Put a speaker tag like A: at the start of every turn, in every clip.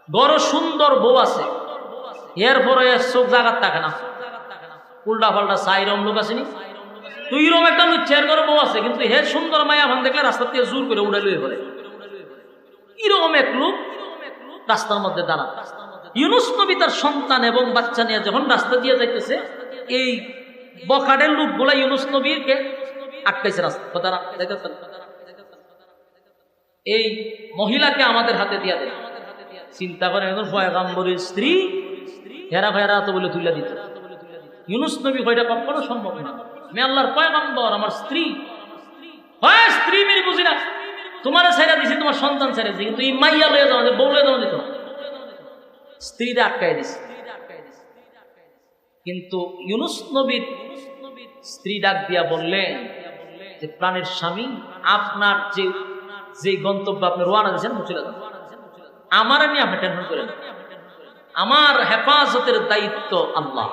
A: বড় সুন্দর বউ আছে, এরপরে চোখ জাগাত থাকে না, উল্টা পাল্টা সাইরম লোক আসেনি, তুই রম একটা লুচ্ছের ঘরে বউ আছে, কিন্তু হে সুন্দর মায়া ভান দেখলে রাস্তা থেকে জোর করে উড়ে লুয়ে পড়ে। এরকম এক লোক রাস্তার মধ্যে দাঁড়া। ইউনুস নবী তার সন্তান এবং বাচ্চা নিয়ে যখন রাস্তা দিয়ে যাইতেছে, এই বখাটের লোকগুলা ইউনুস নবীকে আটকাইছে রাস্তা। এই মহিলাকে আমাদের হাতে দিয়া দেয়। চিন্তা করেন, এখন পয়গম্বরের স্ত্রী হেরা ফেরা তো বলে তুলে দিত। ইউনুস নবী কয়টা কখনো সম্ভব না, আমি আল্লাহর পয়গম্বর, আমার স্ত্রী হয়, স্ত্রী মেরে বুঝি না, তোমার ছেড়ে দিছি, তোমার সন্তান ছেড়ে দিছি, কিন্তু এই মাইয়া লয়ে যাওয়া, বউ লয়ে যাওয়া দিত না, স্ত্রীরা আটকাই দিছে। কিন্তু ইউনুস নবীর স্ত্রী ডাক দিয়া বললেন যে, প্রাণের স্বামী, আপনার যে গন্তব্য আপনি রওনা দিয়েছেন চলে যান, আমার নিয়ে আপনি টেনশন করেন, আমার হেফাজতের দায়িত্ব আল্লাহ।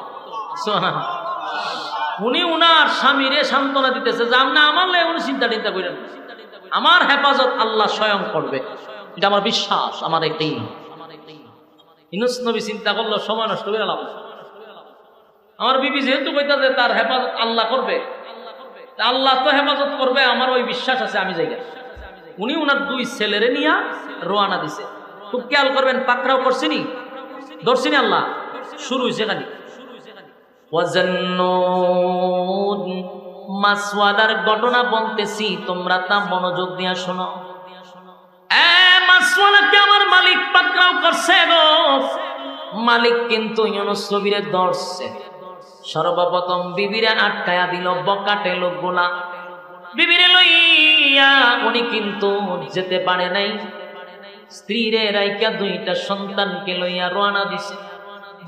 A: উনি উনার স্বামীরে সান্ত্বনা দিতেছে যে, আপনি আমার লাই উনি চিন্তা করেন, আমার হেফাজত আল্লাহ স্বয়ং করবে, এটা আমার বিশ্বাস, আমার একটাই। ইউনুস নবী চিন্তা করলো, সময় নষ্ট করে লাভ, আমার বিবি যেহেতু কইতাছে তার হেফাজত আল্লাহ করবে, আল্লাহ তো হেফাজত করবে, আমার ওই বিশ্বাস আছে, আমি যাই। উনি উনার দুই ছেলেরে নিয়ে রওনা দিছে। খুব খেয়াল করবেন, পাকড়াও করছিনি, ধরছিনি, আল্লাহ শুরু হয়েছে খালি। মাসওয়ালার ঘটনা বলতেছি, তোমরা তা মনোযোগ দিয়ে শোনো। মাসওয়ালাকে আমার মালিক পাকড়াও করছে গো। মালিক কিন্তু ইউনুস নবীরে ধরছে। সর্বপ্রথম বিবিরে আটকায়া দিল বকাটে লোকগুলা। বিবিরে লইয়া উনি কিন্তু যেতে পারে নাই, স্ত্রীরে রাইকা দুইটা সন্তানকে লইয়া রওনা দিছে,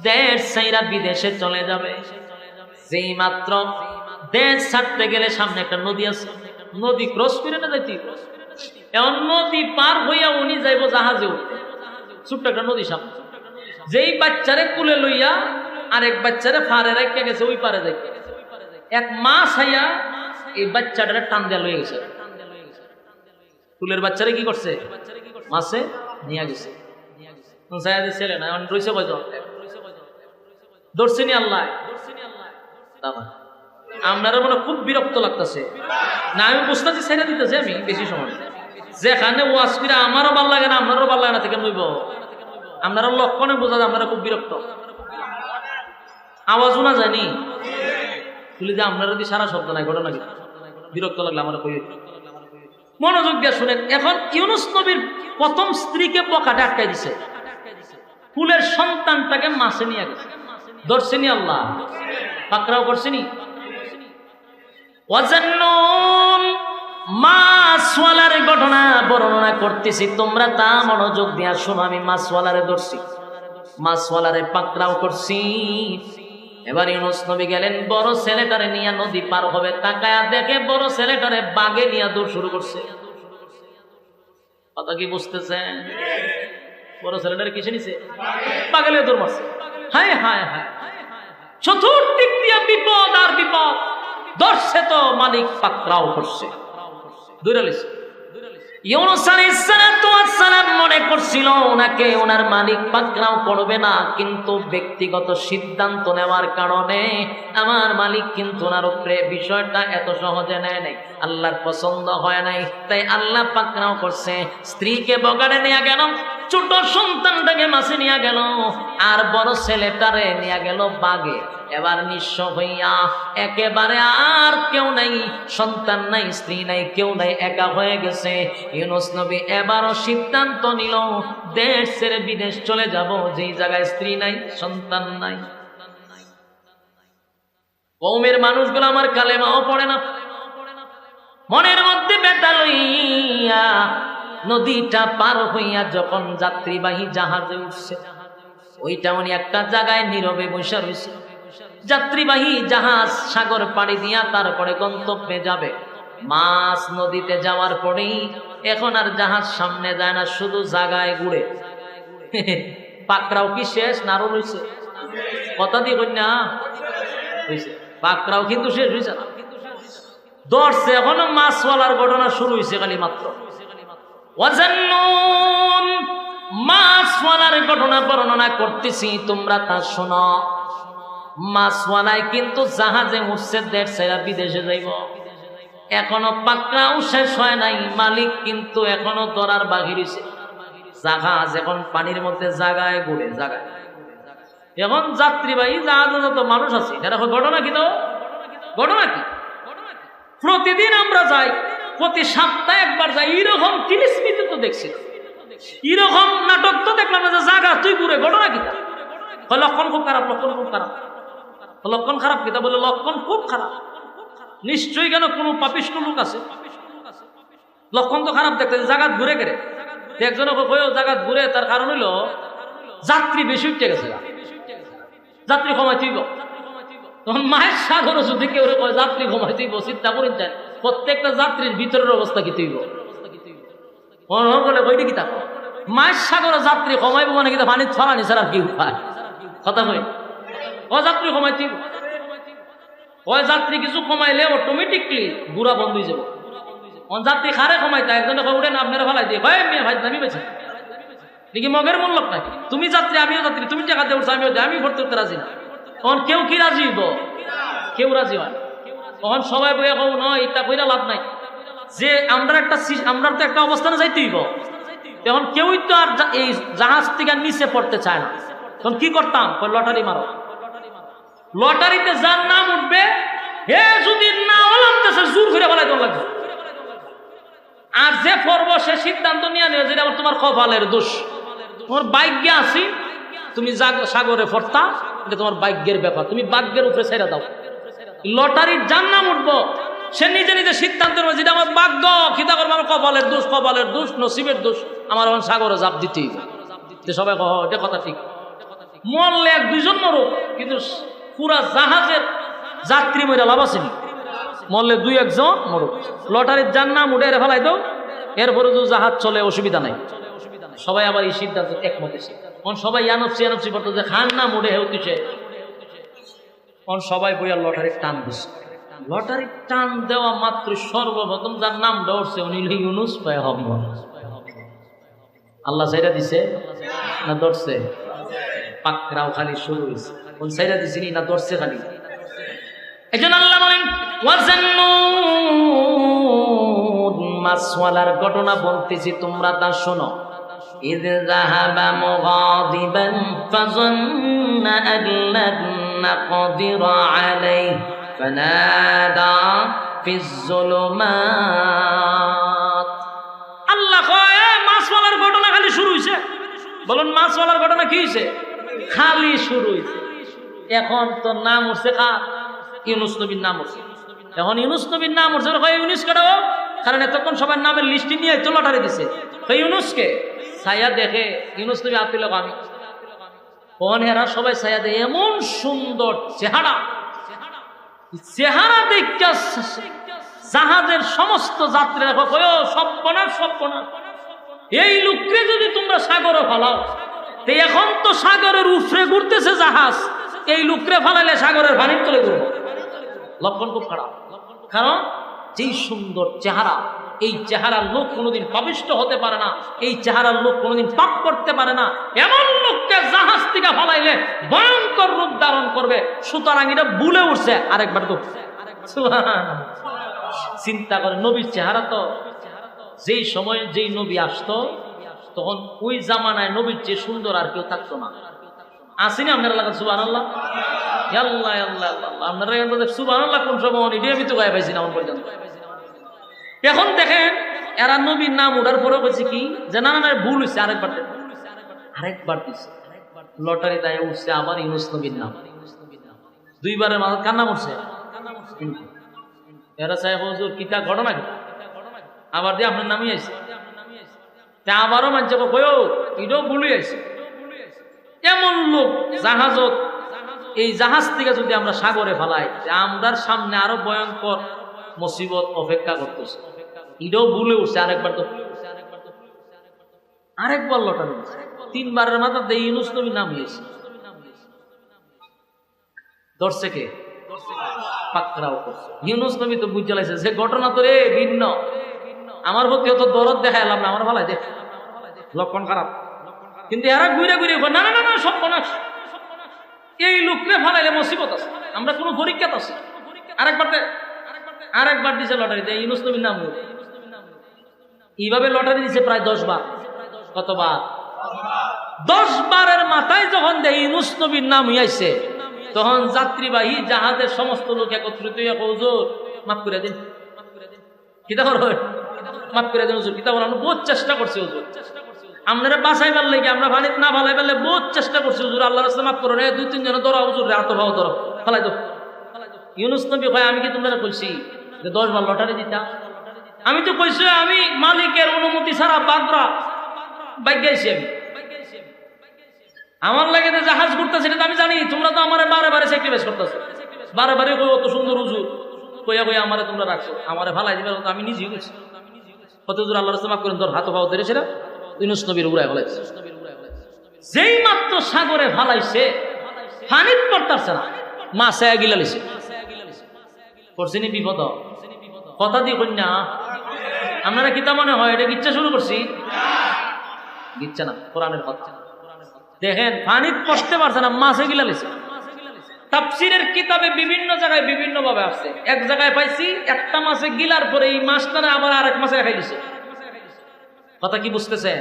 A: দেশ ছাইরা বিদেশে চলে যাবে। যেই মাত্র দেশ ছাড়তে গেলে সামনে একটা নদী আছে, নদী ক্রস করে না যাইতে, এমন নদী পার হইয়া উনি যাইব জাহাজে উঠতে। ছোট্ট একটা নদী সামনে, যেই বাচ্চারে কুলে লইয়া আরেক বাচ্চারে ফারে রাখতে গেছে ওই পারে যাইতে, এক মা ছাইয়া এই বাচ্চাটারে টান দিয়া লইয়া গেছে। কুলের বাচ্চারে কি করছে, মাছে নিয়ে গেছে। ছেলে না রয়েছে কয়জন, ধরছেনি আল্লাহ। আপনারা মনে খুব বিরক্ত লাগতেছে না, আমি বুঝতেছি ছেড়ে দিতেছে আমি বেশি সময়, যেখানে ওয়াজ করে আমারও ভাল লাগে না, আপনারও ভাল লাগে না, থেকে নইব আপনারা লক্ষণে বোঝা যায় আপনারা খুব বিরক্ত। আওয়াজও না জানি বলি যে আপনারা যদি সারা শব্দ নাই, ঘটনা কি বিরক্ত লাগলে আমার কই, মনোযোগ দিয়ে শুনেন। এখন ইউনুস নবীর প্রথম স্ত্রীকে পকাটে আটকাই দিছে, কুলের সন্তানটাকে মাছে নিয়ে গেছে, ধরছেনি আল্লাহ, পাকড়াও করছেনি। মাছওয়ালার ঘটনা বর্ণনা করতেছি, তোমরা তা মনোযোগ দিয়া শোনো। আমি মাছওয়ালারে ধরছি, মাছওয়ালারে পাকড়াও করছি। এবার ইউনুস নবী গেলেন, বড় ছেলেটারে নিয়ে নদী পার হবে, তাকায়া দেখে বড় ছেলেটারে বাগে নিয়ে দৌড় শুরু করছে। কথা কি বুঝতেছেন? বড় ছেলেটারে কিসে নিছে, বাগে নিয়ে দৌড় মারছে। হায় হায় হায়, চতুর্দিক দিয়ে বিপদ আর বিপদ, ধরছে তো মালিক পাকড়াও করছে, দৌড়ে লিছে। ইউনুস আলাইহিস সালাম মনে করছিল ওনাকে ওনার মালিক পাকড়াও করবে না, কিন্তু ব্যক্তিগত সিদ্ধান্ত নেওয়ার কারণে আমার মালিক কিন্তু ওনার উপরে বিষয়টা এত সহজে নেয় নাই, আল্লাহর পছন্দ হয় নাই, তাই আল্লাহ পাকড়াও করছে। স্ত্রীকে বগাড়ে নিয়ে গেল, ছোট সন্তানটাকে মাছে নিয়ে গেল, আর বড় ছেলেটারে নিয়ে গেল বাগে। এবার নিঃস্ব হইয়া একেবারে আর কেউ নাই, সন্তান নাই, স্ত্রী নাই, কেউ নাই, একা হয়ে গেছে। ইউনুস নবী এবারও সিদ্ধান্ত নিল, দেশ ছেড়ে বিদেশ চলে যাব, যেই জায়গায় স্ত্রী নাই, সন্তান নাই। কওমের মানুষগুলো আমার কালেমাও পড়ে না, মনের মধ্যে ব্যথা লইয়া নদীটা পার হইয়া যখন যাত্রীবাহী জাহাজে উঠছে, ওইটা উনি একটা জায়গায় নীরবে বসে রয়েছে। যাত্রীবাহী জাহাজ সাগর পাড়ি দিয়া তারপরে গন্তব্যে যাবে। মাছ নদীতে যাওয়ার পরেই এখন আর জাহাজ সামনে যায় না, শুধু জায়গায় ঘুরে। পাকড়াও কি শেষ না আরো রয়েছে? কথা দিয়ে কন্যা পাকড়াও কিন্তু শেষ হয়েছে না, ধরছে এখনো মাছওয়ালার ঘটনা শুরু হয়েছে খালি মাত্র। মাছওয়ালার ঘটনা বর্ণনা করতেছি, তোমরা তা শোনো। মাছওয়ালায় কিন্তু জাহাজে উঠছে, দেশ ছেড়ে বিদেশে যাইব। এখনো পাকড়াও শেষ হয় নাই, মালিক কিন্তু এখনো ধরার বাকি রয়েছে। জাহাজ এখন পানির মধ্যে জাগায় ঘুরে, জাগায়। এখন যাত্রীবাহী জাহাজে যত মানুষ আছে, এটা ঘটনা কি? তো ঘটনা কি? প্রতিদিন আমরা যাই, প্রতি সপ্তাহে একবার যাই, এরকম টিলিস্মিতে তো দেখছি, এরকম নাটক তো দেখলাম না যে জাগা তুই ঘুরে। ঘটনা কি? লক্ষণ খুব খারাপ, লক্ষণ খুব খারাপ। লক্ষণ খারাপ কিতা বলে? লক্ষণ খুব খারাপ। নিশ্চয়ই কেন কোনো পাপিষ্ঠ লোক আছে। লক্ষণ তো খারাপ দেখতে, জাগাত ঘুরে গেলে একজনে জাগাত ঘুরে, তার কারণ হইল যাত্রী বেশি উঠে গেছে, যাত্রী কমাই তুইব। তখন মায়ের সাগর যদি কেউ যাত্রী কমাই তুইব, চিন্তা করেন চান প্রত্যেকটা যাত্রীর ভিতরের অবস্থা কি তুইব বলে বইটি কি থাকো। মায়ের সাগরে যাত্রী কমাইব মানে কিন্তু পানি ছড়ানি ছাড়া কি উপায়? কথা কই, ও যাত্রী কমাই তুইব। ওই যাত্রী কিছু কমাইলে অটোমেটিকলি বুড়া বন্ধ হয়ে যাবে। যাত্রী খারে কমাইতে একজনে উঠে না আপনারা ফেলাই দিয়ে ভাই মেয়ে ভাই নামি বেছে দেখি মগের মূল্য নাকি? তুমি যাত্রী আমিও যাত্রী, তুমি টাকা দিয়ে উঠছো আমিও, আমি ভর্তি করতে রাজি না। তখন কেউ কি রাজি হইব? কেউ রাজি হয়। তখন সবাই বইয়া কব নয়, এটা কইরা লাভ নাই, যে আমরা তো একটা অবস্থানে যাইতে হইব। তখন কেউই তো আর এই জাহাজ থেকে নিচে পড়তে চায় না। তখন কি করতাম? লটারি মারো। লটারিতে যার নাম উঠবে, হে যদি না লাগতেছে জোর করে বলাই তোর লাগবে। আর যে পর্ব সে সিদ্ধান্ত নিয়ে নেবে যেটা তোমার কপালের দোষ, তোমার ভাগ্যে আছি, তুমি সাগরে ফরতা, এটা তোমার ভাগ্যের ব্যাপার, তুমি ভাগ্যের উপরে ছেড়ে দাও। লটারির যার নাম উঠবো সে নিজে নিজে সিদ্ধান্ত নেবে যেটা আমার ভাগ্য, খিদা করবো আমার কপালের দোষ, কপালের দোষ, নসিবের দোষ, আমার এখন সাগরে জাপ দিতেই। সবাই কহ এটা কথা ঠিক। মরলে এক দুইজন মরুক, কিন্তু পুরা জাহাজের যাত্রী মরে লাভ আসেনি। মরলে দুই একজন মরুক, লটারির যার নাম উঠে ফেলাই দাও, এরপরে তো জাহাজ চলে, অসুবিধা নাই। সবাই আবার এই সিদ্ধান্ত একমত এসে সবাই ইয়ানপসি করতো যে খান নাম উঠে হেউতিছে। সবাই বইয়া লটারির টান দিচ্ছে। লটারির টান দেওয়া মাত্র সর্বপ্রথম যার নাম দৌড়ছে উনি ইউনুস পয়গম্বর। আল্লাহ সাইরা দিছে না দৌড়ছে? পাকড়াও খালি শুরু হয়েছে। কোন সাইরা দিছিনি না দৌড়ছে খালি? একজন আল্লাহ বলেন ওয়াজান্নুন, মাছওয়ালার ঘটনা বলতেছি, তোমরা তা শোনো। إذ ذهب مغاضبا فظن أن لن نقدر عليه فنادى في الظلمات। আল্লাহ কয় মাছওয়ালার ঘটনা খালি শুরু হইছে। বলুন মাছওয়ালার ঘটনা কি হইছে? খালি শুরু হইছে। এখন তো নাম উঠছে কার? ইউনুস নবীর নাম উঠছে। এখন ইউনুস নবীর নাম উঠছে, ইউনুস কাটাও, কারণ এতক্ষণ সবার নামের লিস্টি নিয়ে তো লটারি দিছে। ইউনুসকে ছায়া দেখে ইউনুস নবী আতিল আমি হেরা সবাই ছায়া দেখে এমন সুন্দর চেহারা, চেহারা দেখতে জাহাজের সমস্ত যাত্রীরা সর্বনাশ, সর্বনাশ, এই লোককে যদি তোমরা সাগরে ফালাও, এখন তো সাগরের উপরে ঘুরতেছে জাহাজ, এই লোকরে ফালাইলে সাগরের পানির তলে ঘুরবো। লক্ষণ খুব খারাপ, কারণ যেই সুন্দর চেহারা, এই চেহারার লোক কোনোদিন পাপিষ্ঠ হতে পারে না, এই চেহারার লোক কোনোদিন পাপ করতে পারে না। এমন লোককে জাহাজ থেকে ফালাইলে ভয়ঙ্কর রূপ ধারণ করবে। সুতরাং এটা ভুলে উঠছে। আরেকবার তো চিন্তা করে, নবীর চেহারা তো যেই সময় যেই নবী আসতো তখন ওই জামানায় নবীর চেয়ে সুন্দর আর কেউ থাকতো না। আসেনি আপনারা লাগা সুবহানাল্লাহ, আল্লাহ আল্লাহ আল্লাহ, আপনারা সুবহানাল্লাহ কোন সময় এটাই আমি তো গায়ে পাইছি না পর্যন্ত। এখন দেখেন এরা নবীর নাম ওঠার পরে বলছে কি যে না না ভুল হয়েছে, আরেকবার দিচ্ছে লটারি তাই উঠছে আবার ইউনুস নবীর নাম। দুইবারের মাঝে কার নাম উঠছে? এরা সাহেব হুজুর কিতা ঘটনা কি? আবার দিয়ে আপনার নামই আছে, আবারও মানছে কয়ও এটাও ভুলই আছে। এমন লোক জাহাজত, এই জাহাজ থেকে যদি আমরা সাগরে ফেলাই, আমরার সামনে আরো ভয়ঙ্কর মুসিবত অপেক্ষা করতেছে। এটাও ভুলে উঠছে আরেকবার লটারি, তিনবারের মাথাতে ইউনুস নবী নাম হয়েছে। ধরছে কে? পাকড়াও করছে। ইউনুস নবী তো বুঝে লাইছে যে ঘটনা তো রে ভিন্ন, আমার প্রতি অত দরদ দেখাইলাম না, আমার ভালাই দেখ, লক্ষণ খারাপ। কিন্তু এরা ঘুরে ঘুরে না না না না সর্বনাশ, এই লোকরে ফালাইলে মুসিবত আছে, আমরা কোনো পরীক্ষা আছে। আরেকবার দিছে লটারিতে ইউনূস নবীর নাম, এইভাবে লটারি দিছে প্রায় 10 বার। কতবার? 10 বারের মাথায় যখন দেয় ইউনূস নবীর নাম হইয়াছে, তখন যাত্রীবাহী জাহাজের সমস্ত লোক একত্রিত হইয়া হুজুর মাফ করে দিন, কিতাব মাফ করে দিন হুজুর, কিতাব আমরা বহুত চেষ্টা করছি হুজুর, আপনারা বাঁচাইবার লাগে আমরা পানি না ফালাই পারলে বহুত চেষ্টা করছি হুজুর, আল্লাহর রাস্তায় মাফ করুন। 2-3 জন ধরো হুজুর, এত ভাও ধরো, ফালাই দাও। ইউনূস নবী কয় আমি কি তোমরা কইছি যে 10 বার লটারি দিতা? আমি তো কইছি আমি মালিকের অনুমতি ছাড়া বাগরা বাইগাইছি, আমি আমার লাগে যে জাহাজ ঘুরতেছে এটা আমি জানি, তোমরা তো আমার বারে বারে স্যাক্রিফাইস করতেছো, বারে বারে কই অত সুন্দর হুজুর কইয়া কইয়া আমারে তোমরা রাখছো, আমারে ফালাই দিবার আমি নিজেই গেছি। কত হুজুর আল্লাহর রাস্তায় মাফ করেন, তোর হাত পাও ধরেছে না, ইউনূস নবীর উড়ায় ফেলাইছে। যেই মাত্র সাগরে ফালাইছে, পানিত পড়তাছে না, মাছে গিলা লিছে, করছিনি বিপদ। কথা দিয়ে কন্যা আপনারা কিতা মনে হয় এটা গিচ্ছা শুরু করছি? গিচ্ছা না, কোরআনের কথা। দেখেন পানিত পড়তে পারছে না, মাছে গিলা লিছে। তাফসীরের কিতাবে বিভিন্ন জায়গায় বিভিন্ন ভাবে আসছে। এক জায়গায় পাইছি একটা মাছে গিলার পরে এই মাছটা আবার আরেক মাছে খাই দিছে। কথা কি বুঝতেছে?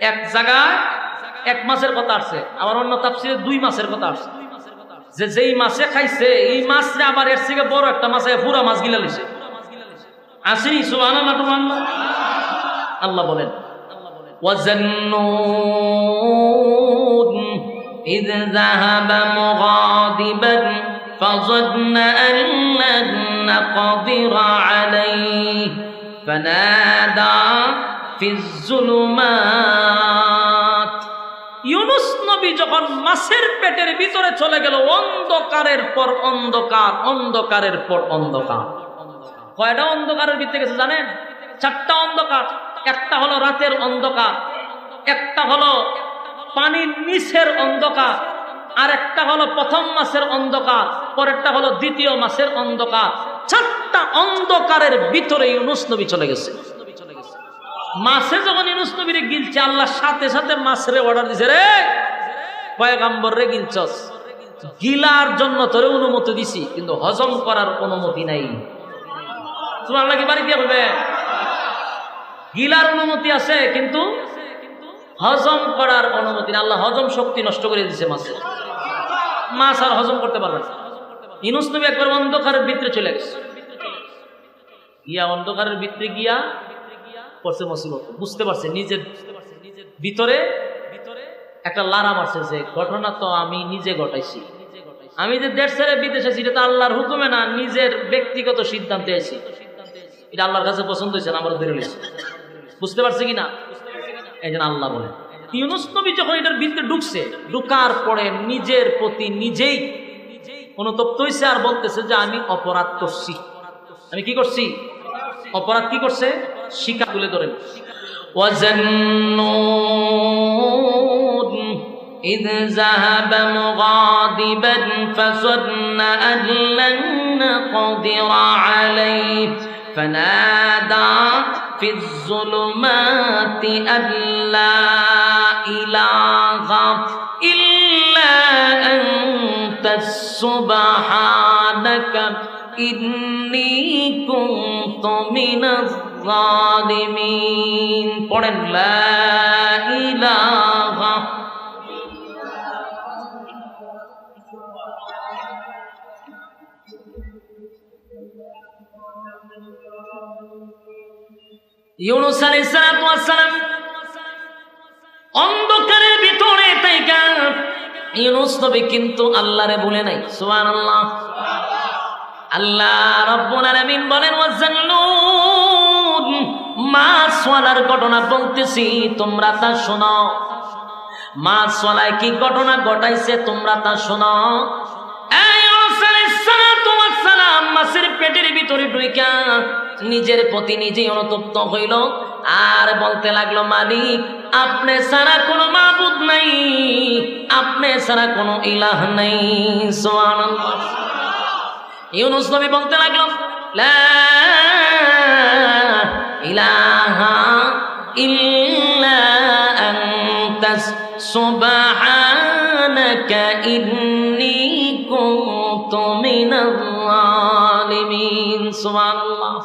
A: এক জায়গায় এক মাছের কথা আসছে, আবার অন্য তাফসীরে 2 মাছের কথা আসছে, যে যেই মাছে খাইছে এই মাছটা আবার এর থেকে বড় একটা মাছে পুরা মাছ গিলা লিছে। আসেনি? সুবহানাল্লাহ, সুবহানাল্লাহ। আল্লাহ বলেন ওয়াজান্নুন إذ ذهب مغاضبا فظن أن لن نقدر عليه فنادى في الظلمات। ইউনূস নবী যখন মাছের পেটের ভিতরে চলে গেল, অন্ধকারের পর অন্ধকার, অন্ধকারের পর অন্ধকার। কয়টা অন্ধকারের ভিতরে গেছে জানেন? 4টা অন্ধকার। একটা হলো রাতের অন্ধকার, একটা হলো পানির নিচের অন্ধকার, আর একটা হলো প্রথম মাসের অন্ধকার, পরেরটা হলো দ্বিতীয় মাসের অন্ধকার। 4টা অন্ধকারের ভিতরে ইউনূস নবী চলে গেছে। মাছে যখন ইউনূস নবীরে গিলছে, আল্লাহ সাথে সাথে মাছরে অর্ডার দিছে, রে পয়গম্বর রে গিলছস, গিলার জন্য তোরে অনুমতি দিছি, কিন্তু হজম করার অনুমতি নাই। সুবহানাল্লাহ কি বাড়ি দিয়ে বলবে? গিলার অনুমতি আছে কিন্তু হজম করার অনুমতি না। আল্লাহ হজম শক্তি নষ্ট করে দিয়েছে মাছের, মাছ আর হজম করতে পারবে না। ইউনূস নবী একবার অন্ধকারের ভিতরে চলে গেছে, গিয়া অন্ধকারের ভিতরে গিয়া পড়ছে মুসিবত। বুঝতে পারছে নিজের ভিতরে একটা লারা মারছে, যে ঘটনা তো আমি নিজে ঘটাইছি, আমি যে দেশ ছেড়ে বিদেশে আছি এটা তো আল্লাহর হুকুমে না, নিজের ব্যক্তিগত সিদ্ধান্তে আছি, এটা আল্লাহর কাছে পছন্দ হয়েছে না, আমার ধরে নিয়েছে। বুঝতে পারছে কিনা? এই জন্য আল্লাহ বলে ইউনূস নবী যখন এটার ভিতরে ঢুকছে, ঢুকার পরে নিজের প্রতি নিজেই অনুতপ্ত হয়েছে, আর বলতেছে যে আমি অপরাধ করছি। আমি কি করছি? অপরাধ কি করছে? শিকা তুলে ধরেন। ওয়াজান্নুন إذ ذهب مغاضبا فظن أن لن نقدر عليه فنادى في الظلمات أن لا إله إلا أنت سبحانك إني كنت من الظالمين। পড়েন লা ইলাহা। ইউনূস আলাইহিস সালাতু ওয়াস সালাম অন্ধকারের ভিতরে থাইকা, ইউনূস নবী কিন্তু আল্লাহরে ভুলে নাই। সুবহানাল্লাহ। আল্লাহ রাব্বুল আলামিন বলেন ওয়াজান্নুন, মাছওয়ালার ঘটনা বলতেছি, তোমরা তা শোনো। মাছওয়ালায় কি ঘটনা ঘটাইছে তোমরা তা শোনো। মাছের পেটের ভিতরে ঢুইকা নিজের প্রতি নিজেই অনুতপ্ত হইল, আর বলতে লাগলো, মালিক আপনি ছাড়া কোনো মাবুদ নাই, আপনি ছাড়া কোনো ইলাহ নাই। সুবহানাল্লাহ। ইউনূস নবী বলতে লাগলো, লা ইলাহা ইল্লা আনতা সুবহানাকা ইন্নী কুনতু মিনাল যালিমিন। সুবহানাল্লাহ।